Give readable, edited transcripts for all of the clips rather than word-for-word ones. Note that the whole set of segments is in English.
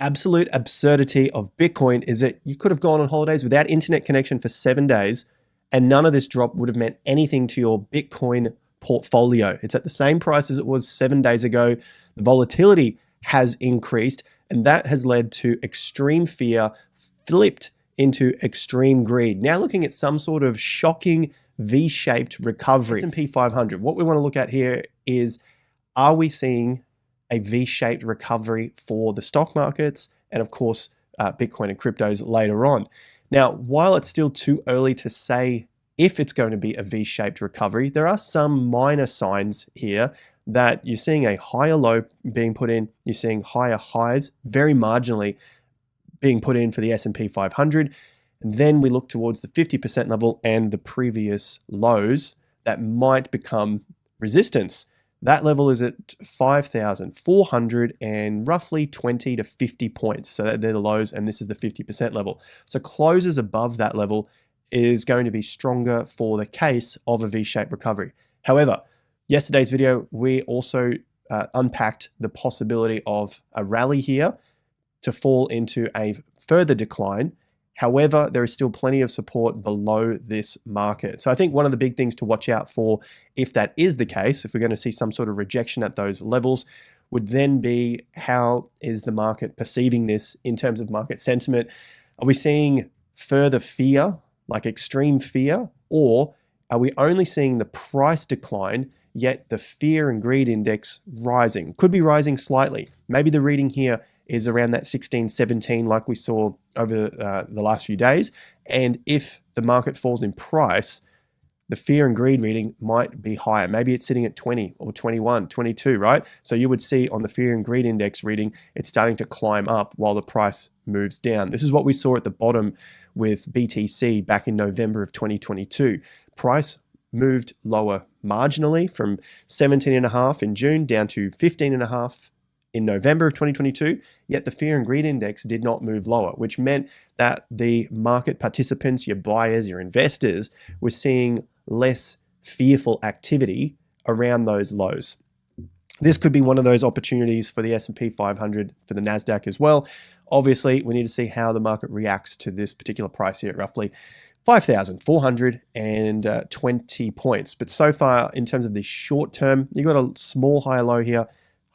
absolute absurdity of Bitcoin is that you could have gone on holidays without internet connection for 7 days and none of this drop would have meant anything to your Bitcoin portfolio. It's at the same price as it was 7 days ago. The volatility has increased and that has led to extreme fear flipped into extreme greed. Now looking at some sort of shocking V-shaped recovery. S&P 500. What we want to look at here is, are we seeing a V-shaped recovery for the stock markets and of course Bitcoin and cryptos later on. Now, while it's still too early to say if it's going to be a V-shaped recovery, there are some minor signs here that you're seeing a higher low being put in, you're seeing higher highs very marginally being put in for the S&P 500. And then we look towards the 50% level and the previous lows that might become resistance. That level is at 5,400 and roughly 20 to 50 points. So they're the lows and this is the 50% level. So closes above that level is going to be stronger for the case of a V-shaped recovery. However, yesterday's video, we also unpacked the possibility of a rally here to fall into a further decline. However, there is still plenty of support below this market. So I think one of the big things to watch out for, if that is the case, if we're going to see some sort of rejection at those levels, would then be how is the market perceiving this in terms of market sentiment? Are we seeing further fear, like extreme fear, or are we only seeing the price decline, yet the fear and greed index rising? Could be rising slightly. Maybe the reading here is around that 16, 17 like we saw over the last few days. And if the market falls in price, the fear and greed reading might be higher. Maybe it's sitting at 20 or 21, 22, right? So you would see on the fear and greed index reading, it's starting to climb up while the price moves down. This is what we saw at the bottom with BTC back in November of 2022. Price moved lower marginally from 17.5 in June down to 15.5 in November of 2022, yet the fear and greed index did not move lower, which meant that the market participants, your buyers, your investors, were seeing less fearful activity around those lows. This could be one of those opportunities for the S&P 500, for the NASDAQ as well. Obviously, we need to see how the market reacts to this particular price here at roughly 5,420 points. But so far, in terms of the short term, you've got a small higher low here,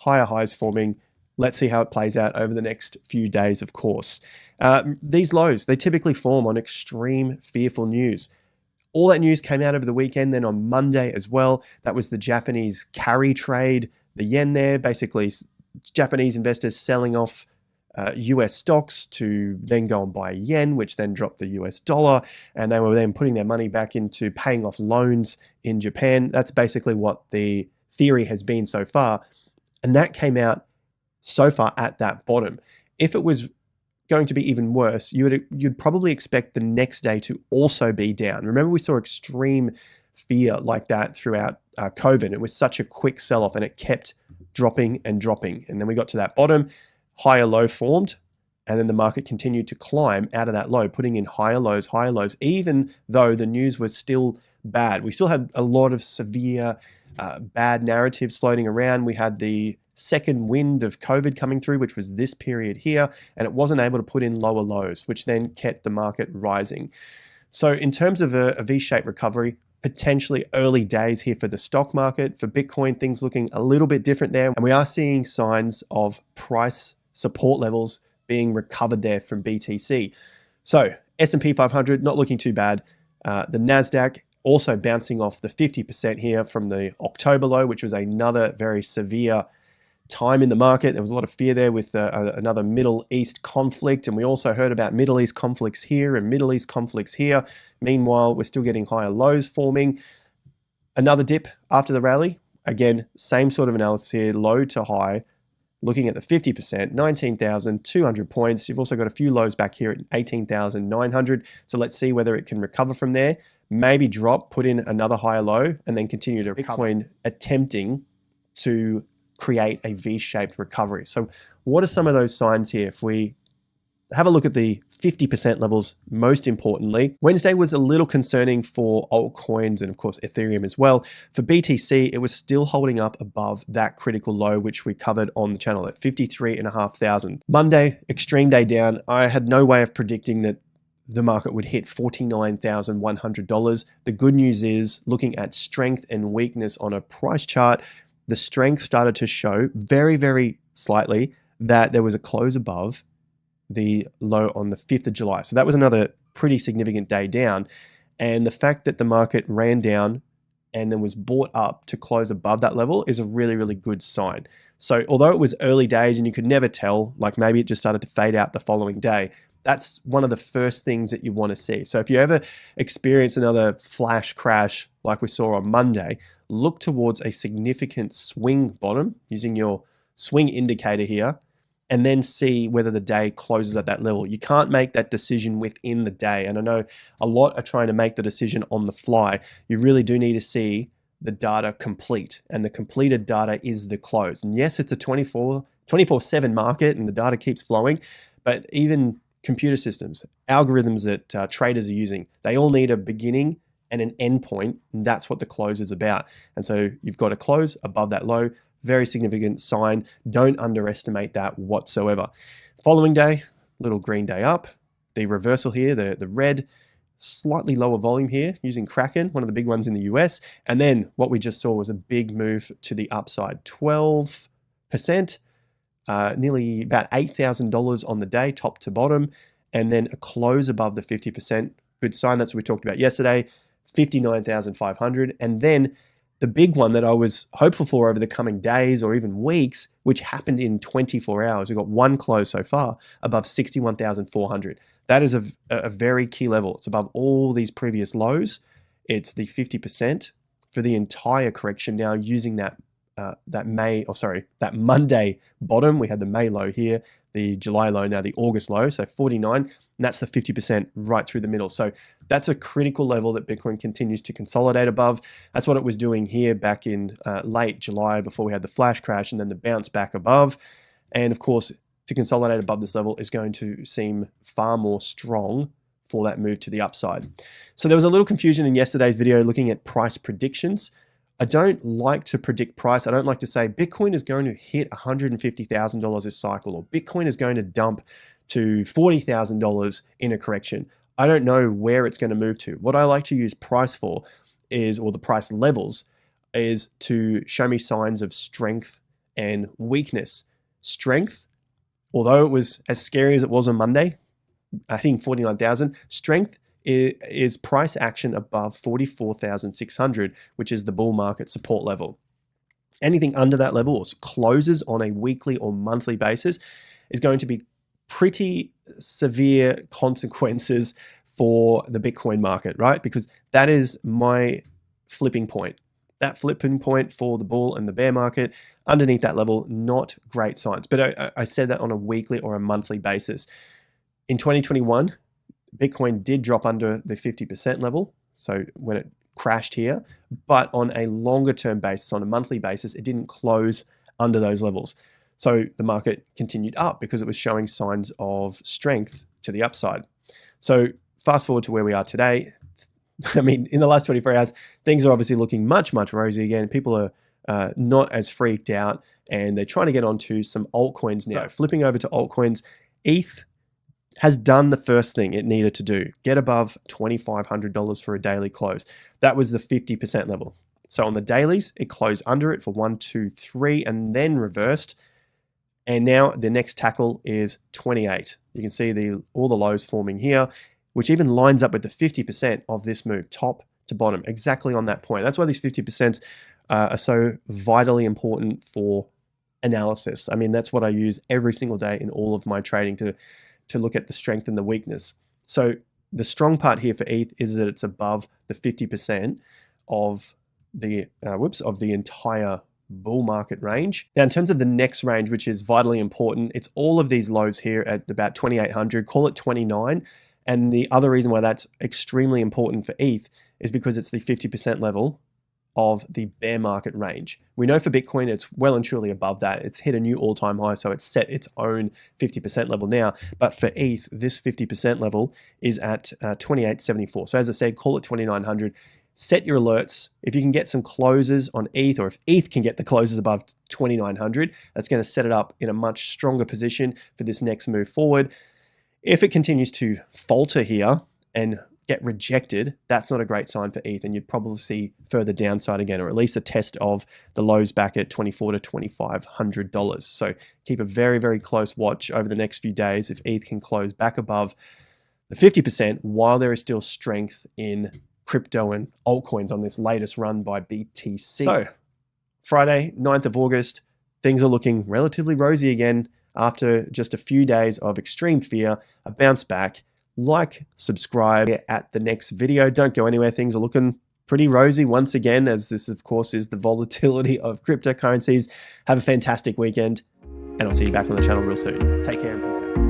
higher highs forming. Let's see how it plays out over the next few days, of course. These lows, they typically form on extreme fearful news. All that news came out over the weekend, then on Monday as well. That was the Japanese carry trade, the yen there, basically Japanese investors selling off US stocks to then go and buy yen, which then dropped the US dollar. And they were then putting their money back into paying off loans in Japan. That's basically what the theory has been so far. And that came out so far at that bottom. If it was going to be even worse, you'd probably expect the next day to also be down. Remember, we saw extreme fear like that throughout COVID. It was such a quick sell-off and it kept dropping and dropping. And then we got to that bottom, higher low formed, and then the market continued to climb out of that low, putting in higher lows, even though the news was still bad. We still had a lot of severe bad narratives floating around. We had the second wind of COVID coming through, which was this period here, and it wasn't able to put in lower lows, which then kept the market rising. So in terms of a V-shaped recovery, potentially early days here for the stock market. For Bitcoin, things looking a little bit different there. And we are seeing signs of price support levels being recovered there from BTC. So S&P 500, not looking too bad. The NASDAQ also bouncing off the 50% here from the October low, which was another very severe time in the market. There was a lot of fear there with another Middle East conflict. And we also heard about Middle East conflicts here and Middle East conflicts here. Meanwhile, we're still getting higher lows forming. Another dip after the rally. Again, same sort of analysis here, low to high. Looking at the 50%, 19,200 points. You've also got a few lows back here at 18,900. So let's see whether it can recover from there. Maybe drop, put in another higher low, and then continue to recover. Bitcoin attempting to create a V-shaped recovery. So what are some of those signs here? If we have a look at the 50% levels most importantly. Wednesday was a little concerning for altcoins and of course Ethereum as well. For BTC, it was still holding up above that critical low, which we covered on the channel at 53,500. Monday, extreme day down. I had no way of predicting that the market would hit $49,100. The good news is, looking at strength and weakness on a price chart, the strength started to show very, very slightly that there was a close above the low on the 5th of July. So that was another pretty significant day down. And the fact that the market ran down and then was bought up to close above that level is a really, really good sign. So although it was early days and you could never tell, like maybe it just started to fade out the following day, that's one of the first things that you want to see. So if you ever experience another flash crash like we saw on Monday, look towards a significant swing bottom using your swing indicator here, and then see whether the day closes at that level. You can't make that decision within the day. And I know a lot are trying to make the decision on the fly. You really do need to see the data complete, and the completed data is the close. And yes, it's a 24/7 market and the data keeps flowing, but even computer systems, algorithms that traders are using, they all need a beginning and an end point, and that's what the close is about. And so you've got a close above that low, very significant sign. Don't underestimate that whatsoever. Following day, little green day up. The reversal here, the red, slightly lower volume here using Kraken, one of the big ones in the US. And then what we just saw was a big move to the upside, 12%, nearly about $8,000 on the day, top to bottom, and then a close above the 50%. Good sign. That's what we talked about yesterday, 59,500. And then the big one that I was hopeful for over the coming days or even weeks, which happened in 24 hours. We've got one close so far above 61,400. That is a very key level. It's above all these previous lows. It's the 50% for the entire correction now using that Monday bottom. We had the May low here, the July low, now the August low, so 49, and that's the 50% right through the middle. So that's a critical level that Bitcoin continues to consolidate above. That's what it was doing here back in late July before we had the flash crash and then the bounce back above. And of course, to consolidate above this level is going to seem far more strong for that move to the upside. So there was a little confusion in yesterday's video looking at price predictions. I don't like to predict price. I don't like to say Bitcoin is going to hit $150,000 this cycle, or Bitcoin is going to dump to $40,000 in a correction. I don't know where it's going to move to. What I like to use price for is, or the price levels, is to show me signs of strength and weakness. Strength, although it was as scary as it was on Monday, I think 49,000, strength is price action above 44,600, which is the bull market support level. Anything under that level, or closes on a weekly or monthly basis, is going to be pretty severe consequences for the Bitcoin market, right? Because that is my flipping point. That flipping point for the bull and the bear market, underneath that level, not great signs. But I said that on a weekly or a monthly basis. In 2021, Bitcoin did drop under the 50% level, so when it crashed here, but on a longer term basis, on a monthly basis, it didn't close under those levels. So the market continued up because it was showing signs of strength to the upside. So fast forward to where we are today. I mean, in the last 24 hours, things are obviously looking much, much rosy again. People are not as freaked out, and they're trying to get onto some altcoins now. So flipping over to altcoins, ETH has done the first thing it needed to do, get above $2,500 for a daily close. That was the 50% level. So on the dailies, it closed under it for 1, 2, 3, and then reversed. And now the next tackle is 28. You can see all the lows forming here, which even lines up with the 50% of this move, top to bottom, exactly on that point. That's why these 50% are so vitally important for analysis. I mean, that's what I use every single day in all of my trading to look at the strength and the weakness. So the strong part here for ETH is that it's above the 50% of the entire bull market range. Now, in terms of the next range, which is vitally important, it's all of these lows here at about 2,800, call it 29. And the other reason why that's extremely important for ETH is because it's the 50% level of the bear market range. We know for Bitcoin, it's well and truly above that. It's hit a new all-time high, so it's set its own 50% level now. But for ETH, this 50% level is at 2874. So as I said, call it 2900. Set your alerts. If you can get some closes on ETH, or if ETH can get the closes above 2900, that's going to set it up in a much stronger position for this next move forward. If it continues to falter here and get rejected, that's not a great sign for ETH, and you'd probably see further downside again, or at least a test of the lows back at $2,400 to $2,500. So keep a very, very close watch over the next few days if ETH can close back above the 50% while there is still strength in crypto and altcoins on this latest run by BTC. So Friday, 9th of August, things are looking relatively rosy again after just a few days of extreme fear, a bounce back. Like, subscribe at the next video. Don't go anywhere. Things are looking pretty rosy once again, as this, of course, is the volatility of cryptocurrencies. Have a fantastic weekend, and I'll see you back on the channel real soon. Take care and peace out.